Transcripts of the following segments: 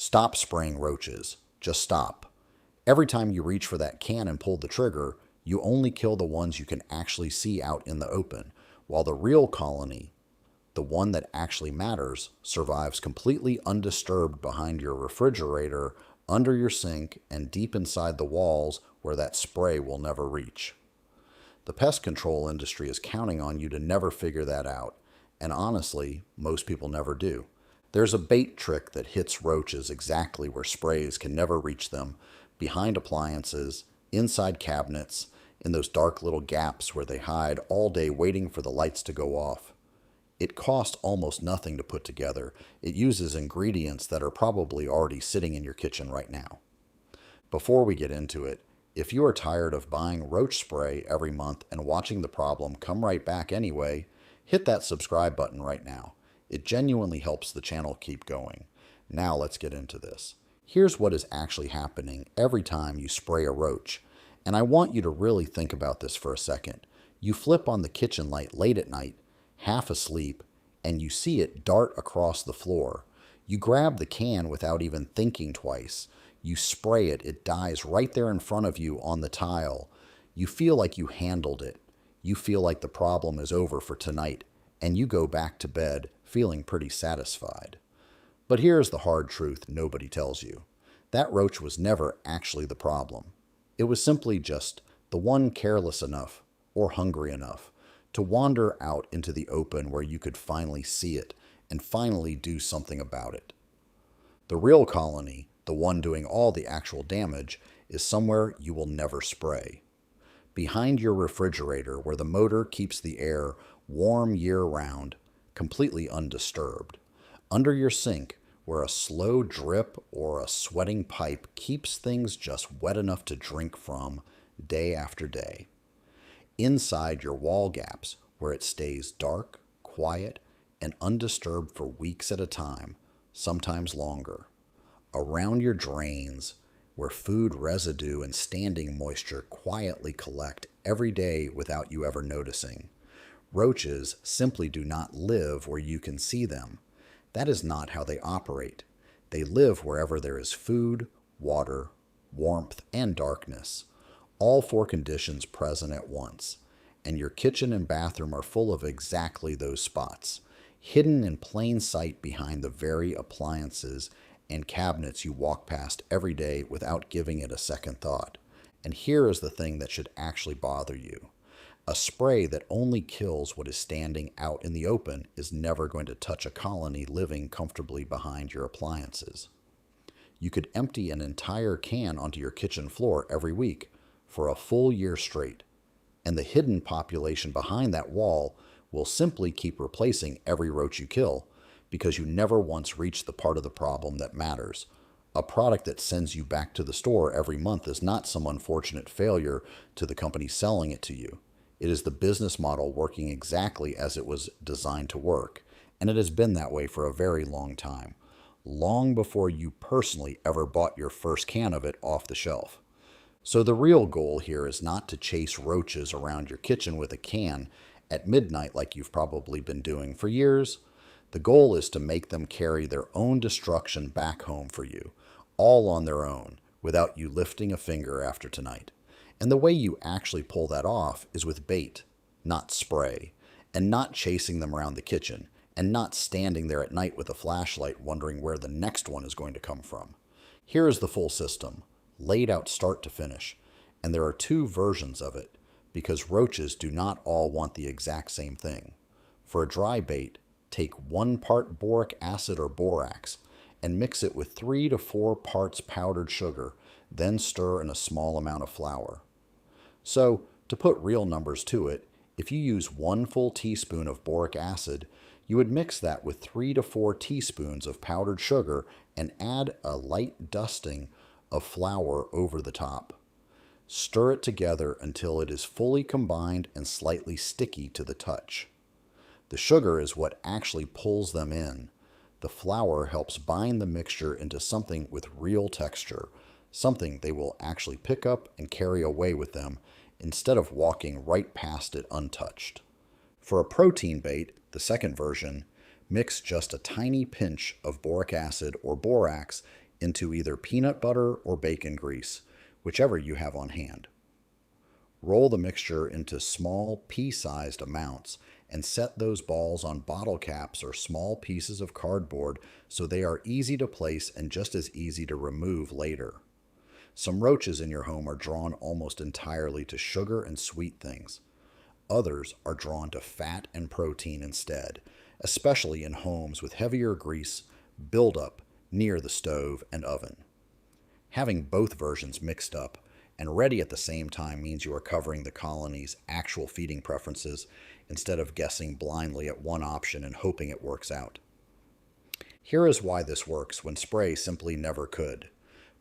Stop spraying roaches. Just stop. Every time you reach for that can and pull the trigger, you only kill the ones you can actually see out in the open, while the real colony, the one that actually matters, survives completely undisturbed behind your refrigerator, under your sink, and deep inside the walls where that spray will never reach. The pest control industry is counting on you to never figure that out, and honestly, most people never do. There's a bait trick that hits roaches exactly where sprays can never reach them, behind appliances, inside cabinets, in those dark little gaps where they hide all day waiting for the lights to go off. It costs almost nothing to put together. It uses ingredients that are probably already sitting in your kitchen right now. Before we get into it, if you are tired of buying roach spray every month and watching the problem come right back anyway, hit that subscribe button right now. It genuinely helps the channel keep going. Now let's get into this. Here's what is actually happening every time you spray a roach. And I want you to really think about this for a second. You flip on the kitchen light late at night, half asleep, and you see it dart across the floor. You grab the can without even thinking twice. You spray it, it dies right there in front of you on the tile. You feel like you handled it. You feel like the problem is over for tonight, and you go back to bed feeling pretty satisfied. But here's the hard truth nobody tells you. That roach was never actually the problem. It was simply just the one careless enough or hungry enough to wander out into the open where you could finally see it and finally do something about it. The real colony, the one doing all the actual damage, is somewhere you will never spray. Behind your refrigerator where the motor keeps the air warm year-round, completely undisturbed. Under your sink where a slow drip or a sweating pipe keeps things just wet enough to drink from day after day. Inside your wall gaps where it stays dark, quiet, and undisturbed for weeks at a time, sometimes longer. Around your drains where food residue and standing moisture quietly collect every day without you ever noticing. Roaches simply do not live where you can see them. That is not how they operate. They live wherever there is food, water, warmth, and darkness, all four conditions present at once. And your kitchen and bathroom are full of exactly those spots, hidden in plain sight behind the very appliances and cabinets you walk past every day without giving it a second thought. And here is the thing that should actually bother you. A spray that only kills what is standing out in the open is never going to touch a colony living comfortably behind your appliances. You could empty an entire can onto your kitchen floor every week for a full year straight, and the hidden population behind that wall will simply keep replacing every roach you kill because you never once reached the part of the problem that matters. A product that sends you back to the store every month is not some unfortunate failure to the company selling it to you. It is the business model working exactly as it was designed to work, and it has been that way for a very long time, long before you personally ever bought your first can of it off the shelf. So the real goal here is not to chase roaches around your kitchen with a can at midnight like you've probably been doing for years. The goal is to make them carry their own destruction back home for you, all on their own, without you lifting a finger after tonight. And the way you actually pull that off is with bait, not spray, and not chasing them around the kitchen, and not standing there at night with a flashlight wondering where the next one is going to come from. Here is the full system, laid out start to finish, and there are two versions of it, because roaches do not all want the exact same thing. For a dry bait, take 1 part boric acid or borax, and mix it with 3 to 4 parts powdered sugar, then stir in a small amount of flour. So, to put real numbers to it, if you use 1 full teaspoon of boric acid, you would mix that with 3 to 4 teaspoons of powdered sugar and add a light dusting of flour over the top. Stir it together until it is fully combined and slightly sticky to the touch. The sugar is what actually pulls them in. The flour helps bind the mixture into something with real texture, something they will actually pick up and carry away with them instead of walking right past it untouched. For a protein bait, the second version, mix just a tiny pinch of boric acid or borax into either peanut butter or bacon grease, whichever you have on hand. Roll the mixture into small pea-sized amounts and set those balls on bottle caps or small pieces of cardboard so they are easy to place and just as easy to remove later. Some roaches in your home are drawn almost entirely to sugar and sweet things. Others are drawn to fat and protein instead, especially in homes with heavier grease buildup near the stove and oven. Having both versions mixed up and ready at the same time means you are covering the colony's actual feeding preferences instead of guessing blindly at one option and hoping it works out. Here is why this works when spray simply never could.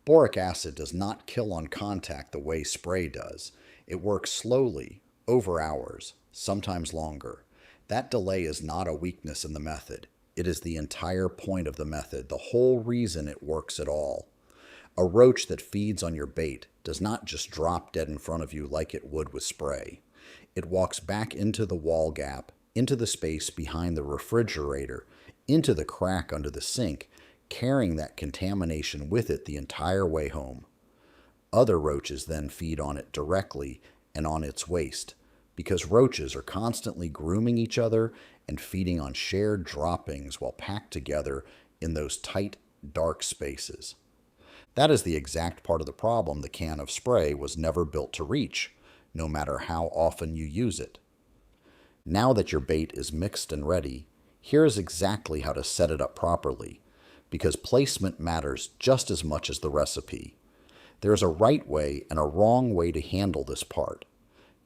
Boric acid does not kill on contact the way spray does. It works slowly, over hours, sometimes longer. That delay is not a weakness in the method. It is the entire point of the method, the whole reason it works at all. A roach that feeds on your bait does not just drop dead in front of you like it would with spray. It walks back into the wall gap, into the space behind the refrigerator, into the crack under the sink, carrying that contamination with it the entire way home. Other roaches then feed on it directly and on its waste, because roaches are constantly grooming each other and feeding on shared droppings while packed together in those tight, dark spaces. That is the exact part of the problem the can of spray was never built to reach, no matter how often you use it. Now that your bait is mixed and ready, here is exactly how to set it up properly, because placement matters just as much as the recipe. There is a right way and a wrong way to handle this part.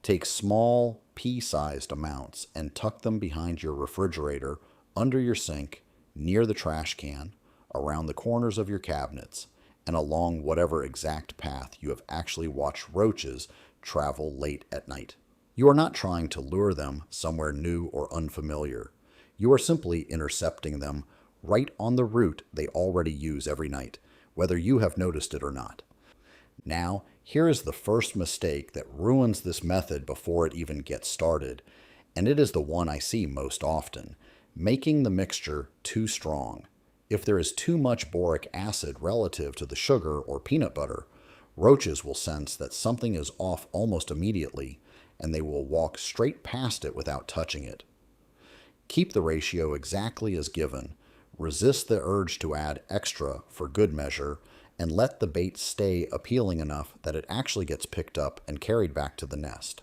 Take small, pea-sized amounts and tuck them behind your refrigerator, under your sink, near the trash can, around the corners of your cabinets, and along whatever exact path you have actually watched roaches travel late at night. You are not trying to lure them somewhere new or unfamiliar. You are simply intercepting them right on the route they already use every night, whether you have noticed it or not. Now, here is the first mistake that ruins this method before it even gets started, and it is the one I see most often: making the mixture too strong. If there is too much boric acid relative to the sugar or peanut butter, roaches will sense that something is off almost immediately, and they will walk straight past it without touching it. Keep the ratio exactly as given, resist the urge to add extra for good measure, and let the bait stay appealing enough that it actually gets picked up and carried back to the nest.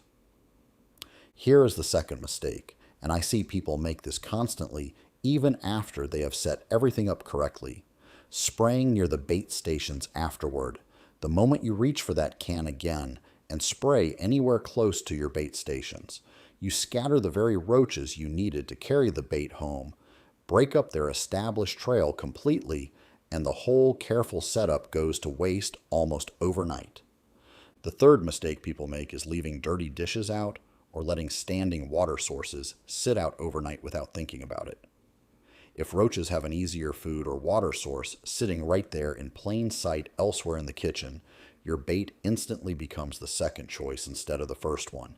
Here is the second mistake, and I see people make this constantly even after they have set everything up correctly: spraying near the bait stations afterward, the moment you reach for that can again, and spray anywhere close to your bait stations. You scatter the very roaches you needed to carry the bait home, break up their established trail completely, and the whole careful setup goes to waste almost overnight. The third mistake people make is leaving dirty dishes out or letting standing water sources sit out overnight without thinking about it. If roaches have an easier food or water source sitting right there in plain sight elsewhere in the kitchen, your bait instantly becomes the second choice instead of the first one,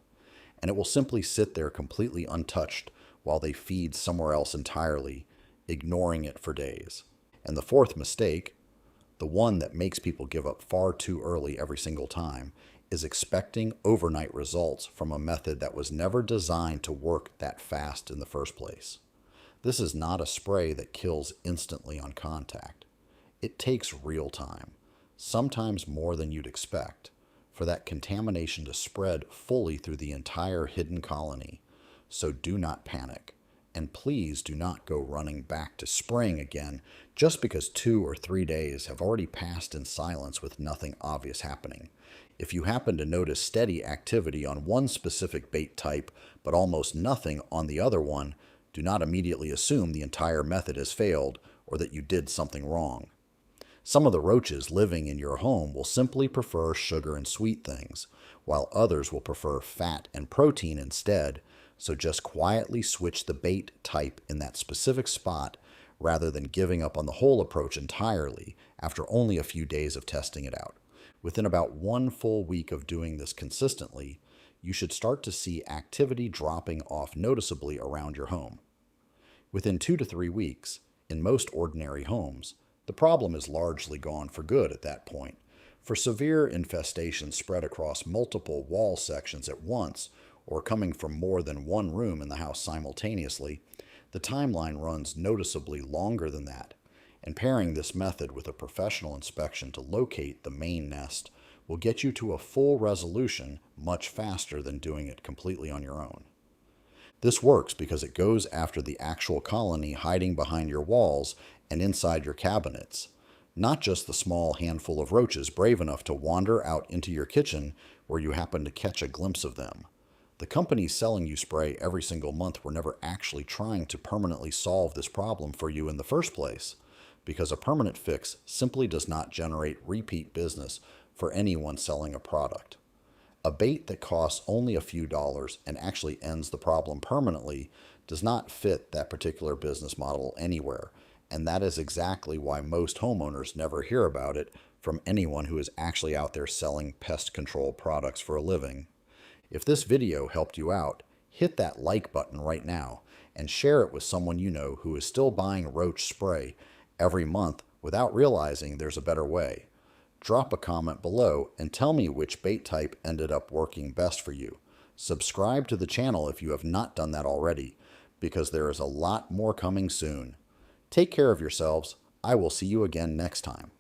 and it will simply sit there completely untouched while they feed somewhere else entirely, ignoring it for days. And the fourth mistake, the one that makes people give up far too early every single time, is expecting overnight results from a method that was never designed to work that fast in the first place. This is not a spray that kills instantly on contact. It takes real time, sometimes more than you'd expect, for that contamination to spread fully through the entire hidden colony. So do not panic, and please do not go running back to spraying again just because 2 or 3 days have already passed in silence with nothing obvious happening. If you happen to notice steady activity on one specific bait type but almost nothing on the other one, do not immediately assume the entire method has failed or that you did something wrong. Some of the roaches living in your home will simply prefer sugar and sweet things, while others will prefer fat and protein instead, so just quietly switch the bait type in that specific spot rather than giving up on the whole approach entirely after only a few days of testing it out. Within about 1 full week of doing this consistently, you should start to see activity dropping off noticeably around your home. Within 2 to 3 weeks, in most ordinary homes, The problem is largely gone for good at that point. For severe infestations spread across multiple wall sections at once, or coming from more than one room in the house simultaneously, the timeline runs noticeably longer than that, and pairing this method with a professional inspection to locate the main nest will get you to a full resolution much faster than doing it completely on your own. This works because it goes after the actual colony hiding behind your walls and inside your cabinets, not just the small handful of roaches brave enough to wander out into your kitchen where you happen to catch a glimpse of them. The companies selling you spray every single month were never actually trying to permanently solve this problem for you in the first place, because a permanent fix simply does not generate repeat business for anyone selling a product. A bait that costs only a few dollars and actually ends the problem permanently does not fit that particular business model anywhere, and that is exactly why most homeowners never hear about it from anyone who is actually out there selling pest control products for a living. If this video helped you out, hit that like button right now and share it with someone you know who is still buying roach spray every month without realizing there's a better way. Drop a comment below and tell me which bait type ended up working best for you. Subscribe to the channel if you have not done that already, because there is a lot more coming soon. Take care of yourselves. I will see you again next time.